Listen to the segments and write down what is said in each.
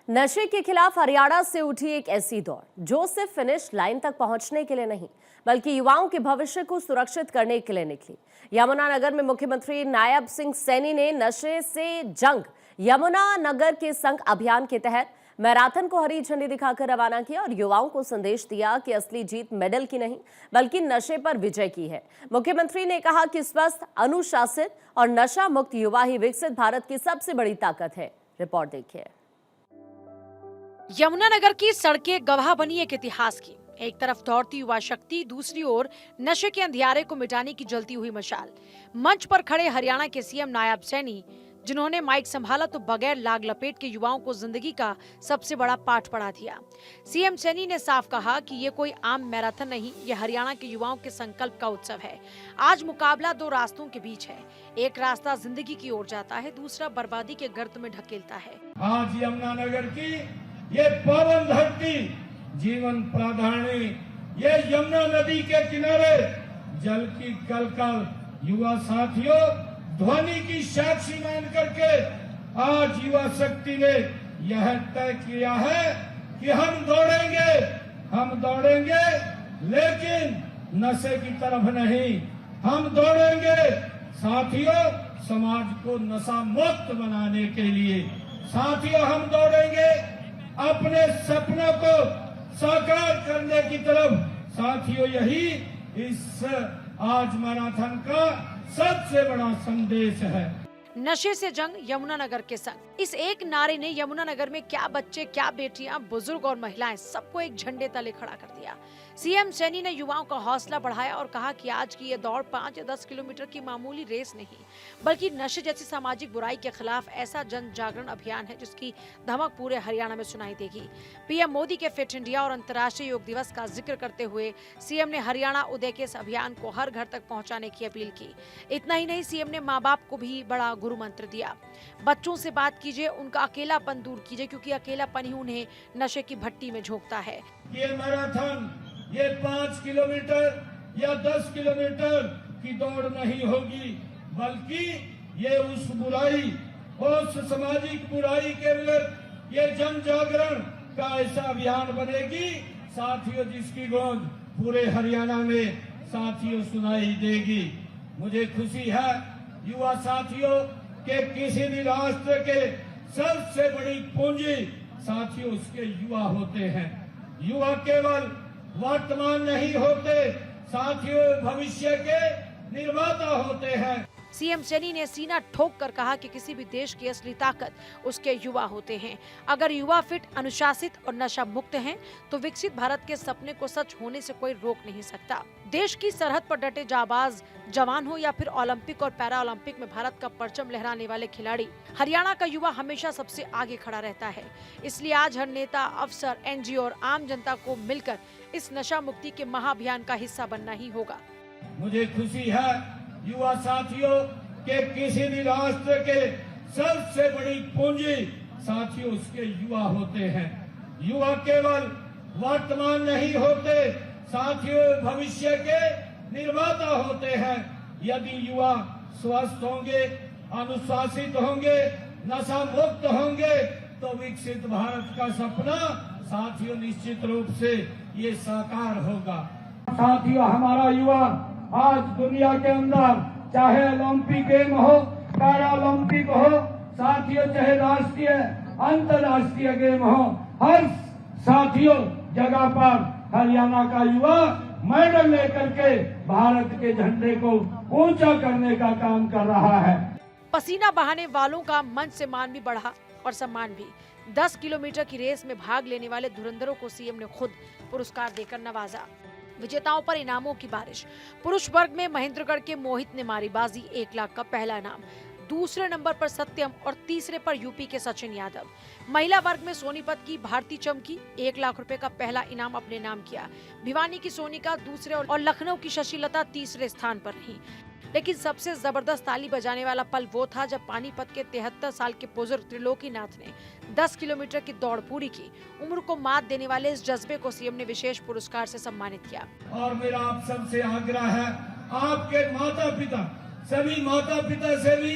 नशे के खिलाफ हरियाणा से उठी एक ऐसी दौड़ जो सिर्फ फिनिश लाइन तक पहुंचने के लिए नहीं बल्कि युवाओं के भविष्य को सुरक्षित करने के लिए निकली। यमुनानगर में मुख्यमंत्री नायब सिंह सैनी ने नशे से जंग यमुनानगर के संग अभियान के तहत मैराथन को हरी झंडी दिखाकर रवाना किया और युवाओं को संदेश दिया कि असली जीत मेडल की नहीं बल्कि नशे पर विजय की है। मुख्यमंत्री ने कहा कि स्वस्थ, अनुशासित और नशा मुक्त युवा ही विकसित भारत की सबसे बड़ी ताकत है। रिपोर्ट देखिए। यमुनानगर की सड़कें गवाह बनी एक इतिहास की। एक तरफ दौड़ती युवा शक्ति, दूसरी ओर नशे के अंधियारे को मिटाने की जलती हुई मशाल। मंच पर खड़े हरियाणा के सीएम नायब सैनी, जिन्होंने माइक संभाला तो बगैर लाग लपेट के युवाओं को जिंदगी का सबसे बड़ा पाठ पढ़ा दिया। सीएम सैनी ने साफ कहा कि ये कोई आम मैराथन नहीं, ये हरियाणा के युवाओं के संकल्प का उत्सव है। आज मुकाबला दो रास्तों के बीच है। एक रास्ता जिंदगी की ओर जाता है, दूसरा बर्बादी के गर्त में ढकेलता है। आज यमुनानगर की ये पावन धरती, जीवन प्राधानी, ये यमुना नदी के किनारे जल की कलकल युवा साथियों ध्वनि की साक्षी मान करके आज युवा शक्ति ने यह तय किया है कि हम दौड़ेंगे लेकिन नशे की तरफ नहीं। हम दौड़ेंगे साथियों समाज को नशा मुक्त बनाने के लिए। साथियों हम दौड़ेंगे अपने सपनों को साकार करने की तरफ। साथियों यही इस आज मैराथन का सबसे बड़ा संदेश है। नशे से जंग यमुनानगर के संग। इस एक नारे ने यमुनानगर में क्या बच्चे, क्या बेटियां, बुजुर्ग और महिलाएं सबको एक झंडे तले खड़ा कर दिया। सीएम सैनी ने युवाओं का हौसला बढ़ाया और कहा कि आज की ये दौड़ 5 या 10 किलोमीटर की मामूली रेस नहीं बल्कि नशे जैसी सामाजिक बुराई के खिलाफ ऐसा जन जागरण अभियान है जिसकी धमक पूरे हरियाणा में सुनाई देगी। पीएम मोदी के फिट इंडिया और अंतर्राष्ट्रीय योग दिवस का जिक्र करते हुए सीएम ने हरियाणा उदय के इस अभियान को हर घर तक पहुँचाने की अपील की। इतना ही नहीं, सीएम ने माँ बाप को भी बड़ा गुरु मंत्र दिया। बच्चों से बात कीजिए, उनका अकेलापन दूर कीजिए क्योंकि अकेलापन ही उन्हें नशे की भट्टी में झोंकता है। ये मैराथन ये 5 किलोमीटर या 10 किलोमीटर की दौड़ नहीं होगी बल्कि ये उस बुराई, उस सामाजिक बुराई के विरुद्ध ये जन जागरण का ऐसा अभियान बनेगी साथियों जिसकी गूंज पूरे हरियाणा में साथियों सुनाई देगी। मुझे खुशी है युवा साथियों के किसी भी राष्ट्र के सबसे बड़ी पूंजी साथियों उसके युवा होते हैं। युवा केवल वर्तमान नहीं होते साथियों, भविष्य के निर्माता होते हैं। सीएम सैनी ने सीना ठोक कर कहा कि किसी भी देश की असली ताकत उसके युवा होते हैं। अगर युवा फिट, अनुशासित और नशा मुक्त हैं, तो विकसित भारत के सपने को सच होने से कोई रोक नहीं सकता। देश की सरहद पर डटे जाबाज जवान हो या फिर ओलंपिक और पैरा ओलंपिक में भारत का परचम लहराने वाले खिलाड़ी, हरियाणा का युवा हमेशा सबसे आगे खड़ा रहता है। इसलिए आज हर नेता, अफसर, एनजीओ और आम जनता को मिलकर इस नशा मुक्ति के महाअभियान का हिस्सा बनना ही होगा। मुझे खुशी है युवा साथियों के किसी भी राष्ट्र के सबसे बड़ी पूंजी साथियों उसके युवा होते हैं। युवा केवल वर्तमान नहीं होते साथियों, भविष्य के निर्माता होते हैं। यदि युवा स्वस्थ होंगे, अनुशासित होंगे, नशा मुक्त होंगे तो विकसित भारत का सपना साथियों निश्चित रूप से ये साकार होगा। साथियों हमारा युवा आज दुनिया के अंदर चाहे ओलंपिक गेम हो, पैरा ओलंपिक हो, साथियों चाहे राष्ट्रीय अंतर्राष्ट्रीय गेम हो, हर साथियों जगह पर हरियाणा का युवा मेडल लेकर के भारत के झंडे को ऊंचा करने का काम कर रहा है। पसीना बहाने वालों का मन से मान भी बढ़ा और सम्मान भी। 10 किलोमीटर की रेस में भाग लेने वाले धुरंधरों को सीएम ने खुद पुरस्कार देकर नवाजा। विजेताओं पर इनामों की बारिश। पुरुष वर्ग में महेंद्रगढ़ के मोहित ने मारी बाजी, 1 लाख का पहला इनाम। दूसरे नंबर पर सत्यम और तीसरे पर यूपी के सचिन यादव। महिला वर्ग में सोनीपत की भारती चमकी, 1 लाख रुपए का पहला इनाम अपने नाम किया। भिवानी की सोनिका दूसरे और लखनऊ की शशिलता तीसरे स्थान पर रही। लेकिन सबसे जबरदस्त ताली बजाने वाला पल वो था जब पानीपत के 73 साल के बुजुर्ग त्रिलोकीनाथ ने 10 किलोमीटर की दौड़ पूरी की। उम्र को मात देने वाले इस जज्बे को सीएम ने विशेष पुरस्कार से सम्मानित किया। और मेरा आप सबसे आग्रह है, आपके माता पिता, सभी माता पिता से भी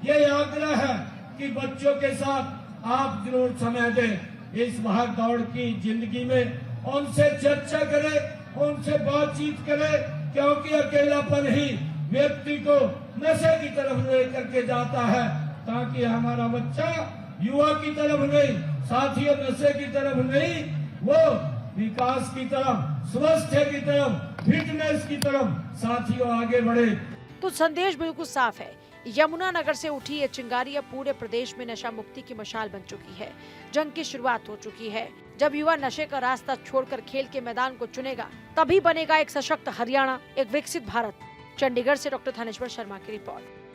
ये आग्रह है कि बच्चों के साथ आप जरूर समय दें। इस भाग दौड़ की जिंदगी में उनसे चर्चा करे, उनसे बातचीत करे, क्योंकि अकेलापन ही व्यक्ति को नशे की तरफ लेकर के जाता है। ताकि हमारा बच्चा युवा की तरफ नहीं, साथियों नशे की तरफ नहीं, वो विकास की तरफ, स्वास्थ्य की तरफ, फिटनेस की तरफ साथियों आगे बढ़े। तो संदेश बिल्कुल साफ है। यमुनानगर से उठी ये चिंगारी अब पूरे प्रदेश में नशा मुक्ति की मशाल बन चुकी है। जंग की शुरुआत हो चुकी है। जब युवा नशे का रास्ता छोड़कर खेल के मैदान को चुनेगा, तभी बनेगा एक सशक्त हरियाणा, एक विकसित भारत। चंडीगढ़ से डॉक्टर थानेश्वर शर्मा की रिपोर्ट।